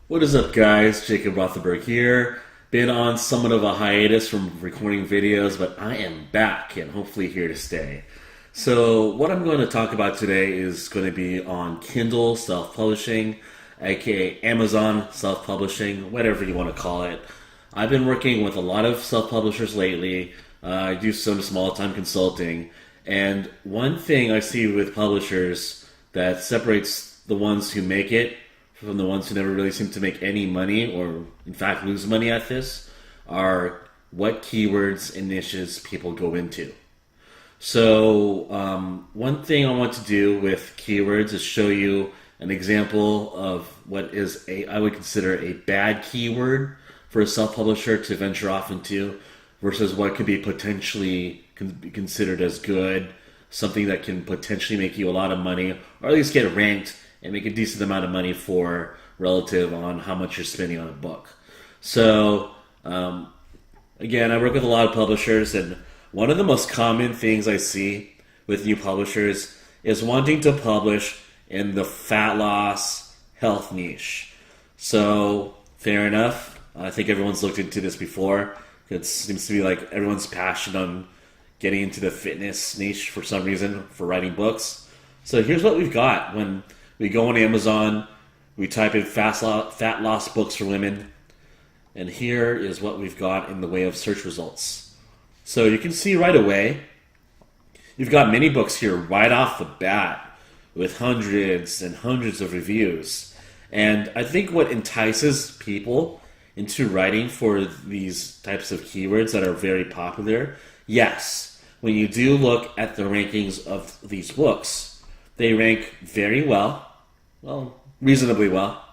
What is up, guys? Jacob Rothenberg here. Been on somewhat of a hiatus from recording videos, but I am back and hopefully here to stay. So, what I'm going to talk about today is going to be on Kindle self publishing, aka Amazon self publishing, whatever you want to call it. I've been working with a lot of self publishers lately. I do some small time consulting, and one thing I see with publishers that separates the ones who make it from the ones who never really seem to make any money or in fact lose money at this are what keywords and niches people go into. So one thing I want to do with keywords is show you an example of what is I would consider a bad keyword for a self-publisher to venture off into versus what could be potentially be considered as good, something that can potentially make you a lot of money or at least get ranked and make a decent amount of money for relative on how much you're spending on a book. So, again, I work with a lot of publishers, and one of the most common things I see with new publishers is wanting to publish in the fat loss health niche. So, fair enough. I think everyone's looked into this before. It seems to be like everyone's passionate on getting into the fitness niche for some reason for writing books. So here's what we've got when we go on Amazon, we type in fat loss books for women, and here is what we've got in the way of search results. So you can see right away, you've got many books here right off the bat with hundreds and hundreds of reviews. And I think what entices people into writing for these types of keywords that are very popular, yes, when you do look at the rankings of these books, they rank very well, reasonably well,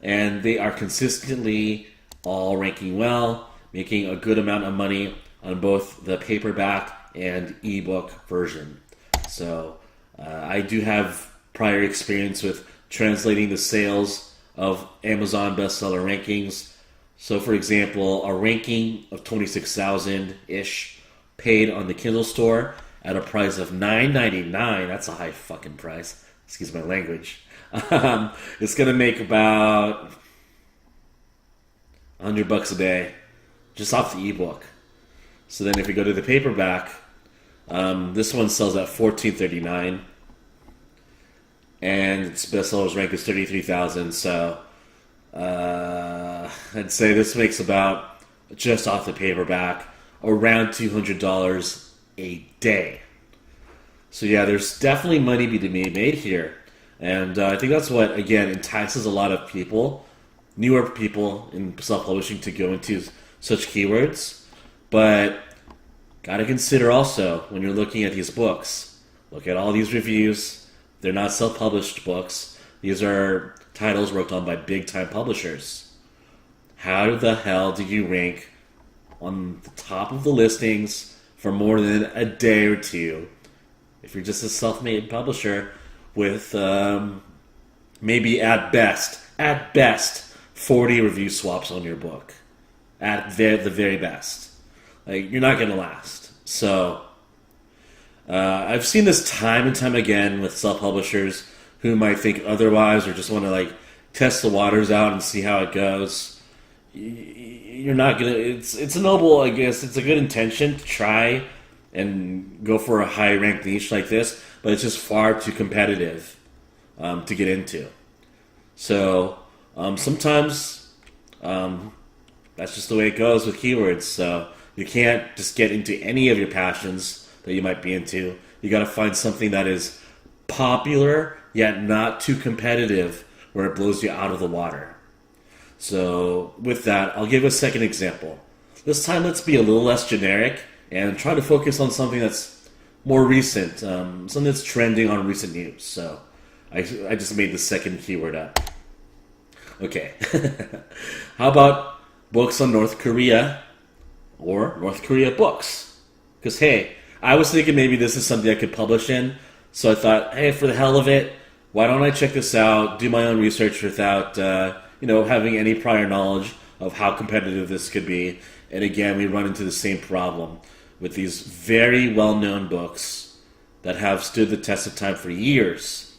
and they are consistently all ranking well, making a good amount of money on both the paperback and ebook version. So I do have prior experience with translating the sales of Amazon bestseller rankings. So for example, a ranking of 26,000-ish paid on the Kindle store at a price of $9.99, that's a high fucking price, excuse my language. It's going to make about $100 a day just off the ebook. So then if we go to the paperback, this one sells at $14.39 and its bestsellers rank is 33,000. So I'd say this makes about, just off the paperback, around $200 a day. So yeah, there's definitely money to be made here. And I think that's what, again, entices a lot of people, newer people in self-publishing to go into such keywords. But got to consider also, when you're looking at these books, look at all these reviews. They're not self-published books. These are titles worked on by big-time publishers. How the hell do you rank on the top of the listings for more than a day or two if you're just a self-made publisher with maybe at best 40 review swaps on your book at the very best? Like, you're not going to last. So I've seen this time and time again with self-publishers who might think otherwise or just want to like test the waters out and see how it goes. You're not going to, it's a noble, I guess, it's a good intention to try and go for a high ranked niche like this, but it's just far too competitive to get into. So sometimes that's just the way it goes with keywords. So you can't just get into any of your passions that you might be into. You got to find something that is popular yet not too competitive where it blows you out of the water. So with that, I'll give a second example. This time let's be a little less generic and try to focus on something that's more recent, something that's trending on recent news. So I just made the second keyword up. Okay. How about books on North Korea or North Korea books? Because, hey, I was thinking maybe this is something I could publish in. So I thought, hey, for the hell of it, why don't I check this out, do my own research without, having any prior knowledge of how competitive this could be. And again, we run into the same problem with these very well-known books that have stood the test of time for years.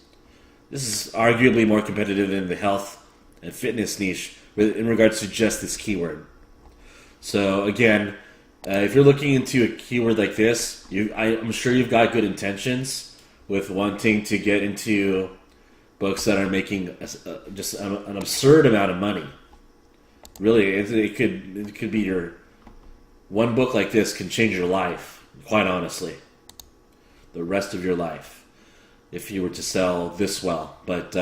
This is arguably more competitive than the health and fitness niche in regards to just this keyword. So again, if you're looking into a keyword like this, I'm sure you've got good intentions with wanting to get into books that are making just an absurd amount of money. Really, it could be one book like this can change your life, quite honestly. The rest of your life, if you were to sell this well. But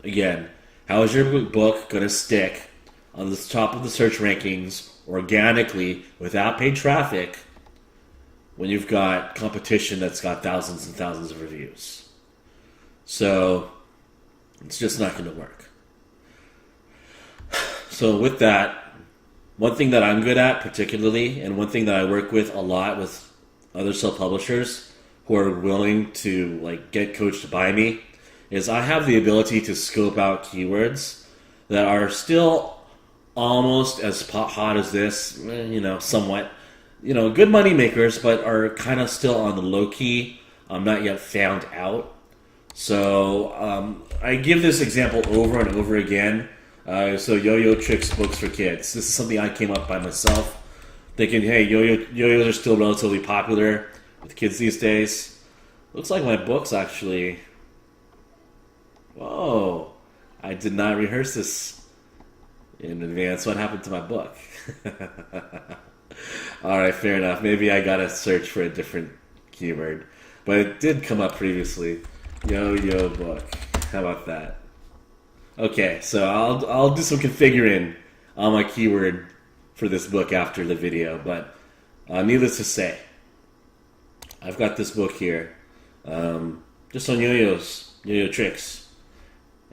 again, how is your book going to stick on the top of the search rankings organically without paid traffic when you've got competition that's got thousands and thousands of reviews? So it's just not going to work. So with that, one thing that I'm good at particularly, and one thing that I work with a lot with other self-publishers who are willing to get coached by me, is I have the ability to scope out keywords that are still almost as hot as this, somewhat, good money makers, but are kind of still on the low key, not yet found out. So I give this example over and over again. So Yoyo Tricks books for kids. This is something I came up by myself, thinking, hey, Yoyos are still relatively popular with kids these days. Looks like my book's actually... Whoa, I did not rehearse this in advance. What happened to my book? Alright, fair enough. Maybe I gotta search for a different keyword. But it did come up previously. Yo-yo book. How about that? Okay, so I'll do some configuring on my keyword for this book after the video. But needless to say, I've got this book here. Just on Yo-Yo Tricks.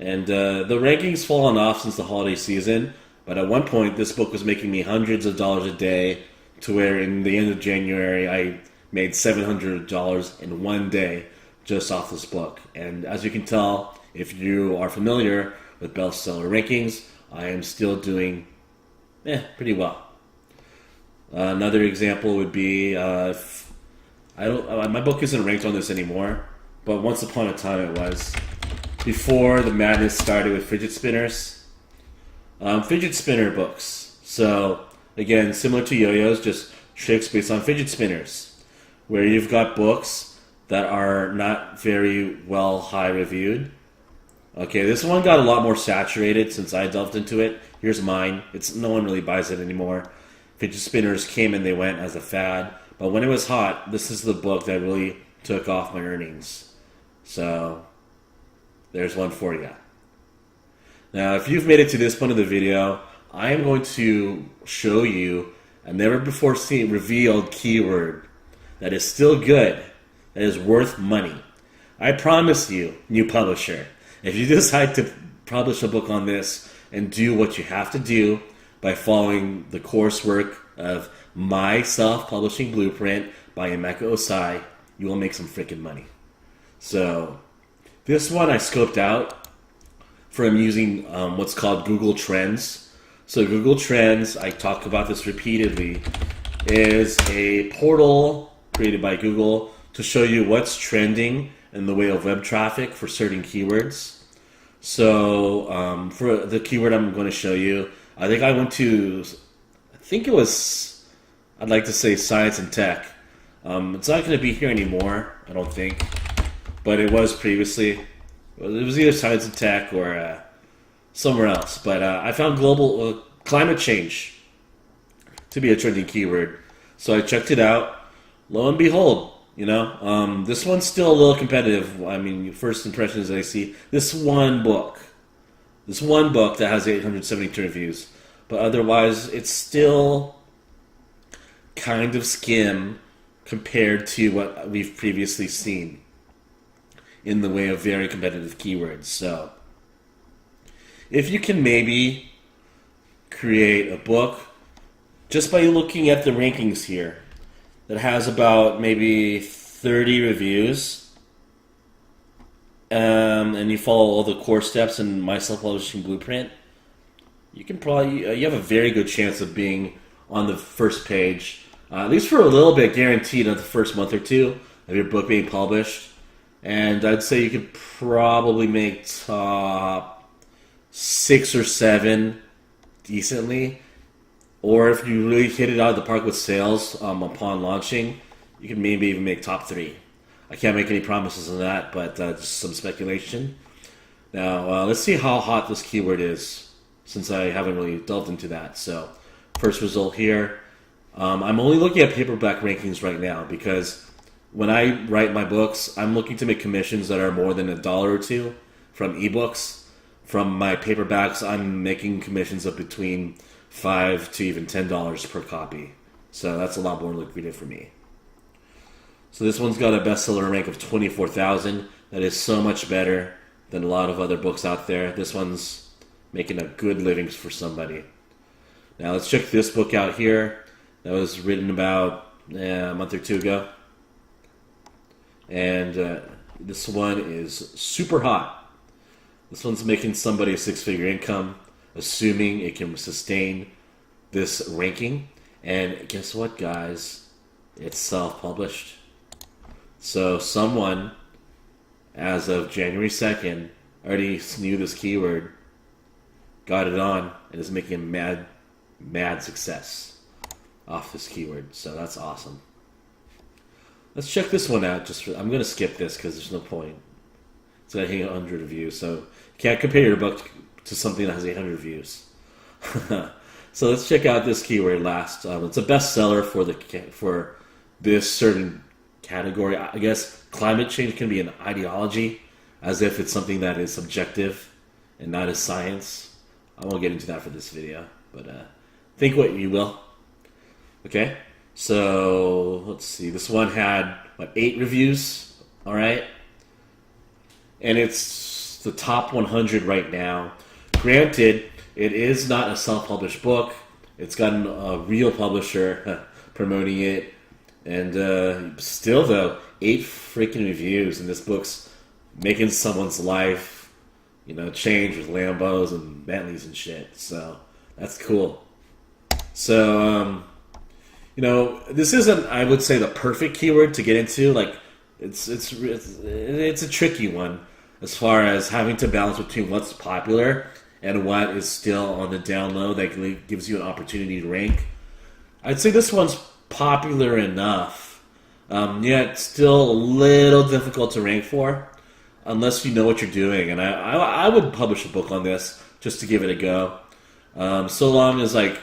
And the rankings fallen off since the holiday season, but at one point this book was making me hundreds of dollars a day, to where in the end of January I made $700 in one day just off this book. And as you can tell, if you are familiar with bestseller rankings, I am still doing pretty well. Another example would be my book isn't ranked on this anymore, but once upon a time it was. Before the madness started with fidget spinners. Fidget spinner books. So, again, similar to yo-yos, just tricks based on fidget spinners. Where you've got books that are not very well high reviewed. Okay, this one got a lot more saturated since I delved into it. Here's mine. No one really buys it anymore. Fidget spinners came and they went as a fad. But when it was hot, this is the book that really took off my earnings. So... there's one for you. Now, if you've made it to this point of the video, I am going to show you a never-before-seen revealed keyword that is still good, that is worth money. I promise you, new publisher, if you decide to publish a book on this and do what you have to do by following the coursework of My Self-Publishing Blueprint by Emeka Osai, you will make some freaking money. So... this one I scoped out from using what's called Google Trends. So Google Trends, I talk about this repeatedly, is a portal created by Google to show you what's trending in the way of web traffic for certain keywords. So for the keyword I'm going to show you, I'd like to say science and tech. It's not going to be here anymore, I don't think. But it was previously. It was either science and tech or somewhere else. But I found global climate change to be a trending keyword. So I checked it out. Lo and behold, this one's still a little competitive. I mean, first impressions I see this one book that has 872 reviews. But otherwise, it's still kind of skim compared to what we've previously seen in the way of very competitive keywords. So, if you can maybe create a book just by looking at the rankings here that has about maybe 30 reviews, and you follow all the core steps in My Self-Publishing Blueprint, you can you have a very good chance of being on the first page, at least for a little bit, guaranteed of the first month or two of your book being published. And I'd say you could probably make top 6 or 7 decently. Or if you really hit it out of the park with sales upon launching, you can maybe even make top 3. I can't make any promises on that, but just some speculation. Now, let's see how hot this keyword is, since I haven't really delved into that. So, first result here. I'm only looking at paperback rankings right now because when I write my books, I'm looking to make commissions that are more than $1 or $2 from ebooks. From my paperbacks, I'm making commissions of between $5 to even $10 per copy. So that's a lot more lucrative for me. So this one's got a bestseller rank of 24,000. That is so much better than a lot of other books out there. This one's making a good living for somebody. Now let's check this book out here. That was written about a month or 2 ago. And this one is super hot. This one's making somebody a 6-figure income, assuming it can sustain this ranking. And guess what, guys? It's self-published. So someone, as of January 2nd, already knew this keyword, got it on, and is making a mad success off this keyword. So that's awesome. Let's check this one out. I'm going to skip this because there's no point. It's got 800 views, so you can't compare your book to something that has 800 views. So let's check out this keyword last. It's a bestseller for this certain category. I guess climate change can be an ideology, as if it's something that is subjective and not as science. I won't get into that for this video, but think what you will. Okay, so let's see. This one had 8 reviews. All right, and it's the top 100 right now. Granted, it is not a self-published book. It's gotten a real publisher promoting it. And still, though, 8 freaking reviews, and this book's making someone's life, change with Lambos and Bentleys and shit. So that's cool. So, this isn't, I would say, the perfect keyword to get into. Like, it's a tricky one as far as having to balance between what's popular and what is still on the down low that gives you an opportunity to rank. I'd say this one's popular enough, yet still a little difficult to rank for, unless you know what you're doing. And I would publish a book on this just to give it a go. So long as I'm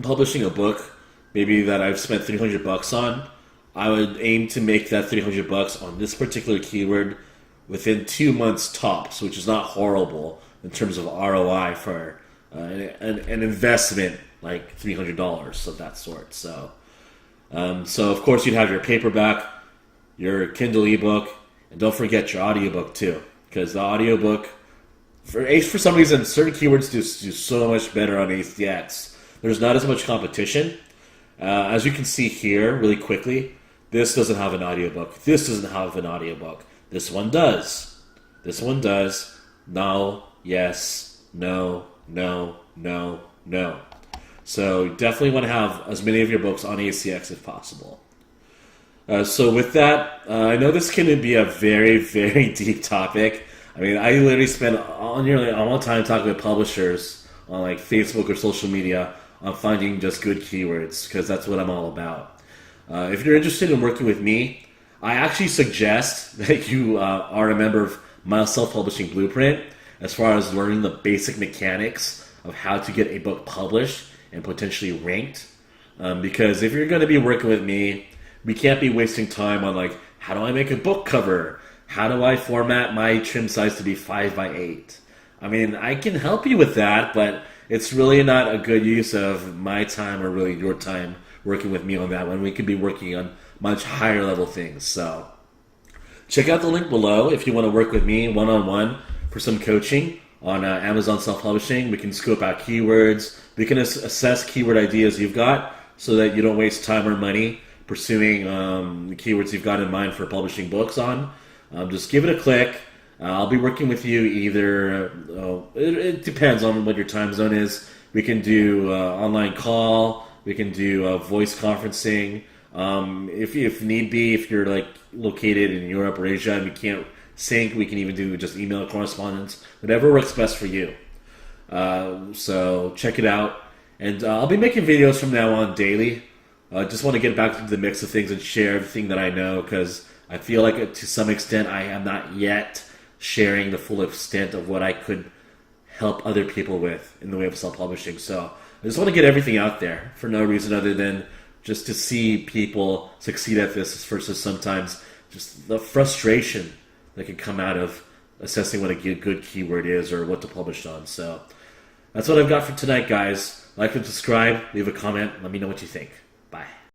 publishing a book, maybe that I've spent $300 on, I would aim to make that $300 on this particular keyword within 2 months tops, which is not horrible in terms of ROI for an investment like $300 of that sort. So of course you'd have your paperback, your Kindle ebook, and don't forget your audiobook too, because the audiobook, for some reason, certain keywords do so much better on ACX. There's not as much competition. As you can see here, really quickly, this doesn't have an audiobook. This doesn't have an audiobook. This one does. This one does. No, yes, no, no, no, no. So you definitely want to have as many of your books on ACX if possible. So with that, I know this can be a very, very deep topic. I mean, I literally spend nearly all the time talking with publishers on like Facebook or social media on finding just good keywords, because that's what I'm all about. If you're interested in working with me, I actually suggest that you are a member of my self-publishing blueprint as far as learning the basic mechanics of how to get a book published and potentially ranked. Because if you're going to be working with me, we can't be wasting time on like, how do I make a book cover? How do I format my trim size to be 5x8? I mean, I can help you with that, but it's really not a good use of my time or really your time working with me on that when we could be working on much higher level things. So check out the link below if you want to work with me one-on-one for some coaching on Amazon self-publishing. We can scope out keywords. We can assess keyword ideas you've got so that you don't waste time or money pursuing the keywords you've got in mind for publishing books on. Just give it a click. I'll be working with you either, it depends on what your time zone is. We can do online call. We can do voice conferencing. If need be, if you're like located in Europe or Asia and we can't sync, we can even do just email correspondence. Whatever works best for you. So check it out. And I'll be making videos from now on daily. I just want to get back into the mix of things and share everything that I know, because I feel like to some extent I am not yet sharing the full extent of what I could help other people with in the way of self-publishing. So I just want to get everything out there for no reason other than just to see people succeed at this versus sometimes just the frustration that can come out of assessing what a good keyword is or what to publish on. So that's what I've got for tonight, guys. Like and subscribe, leave a comment, let me know what you think. Bye.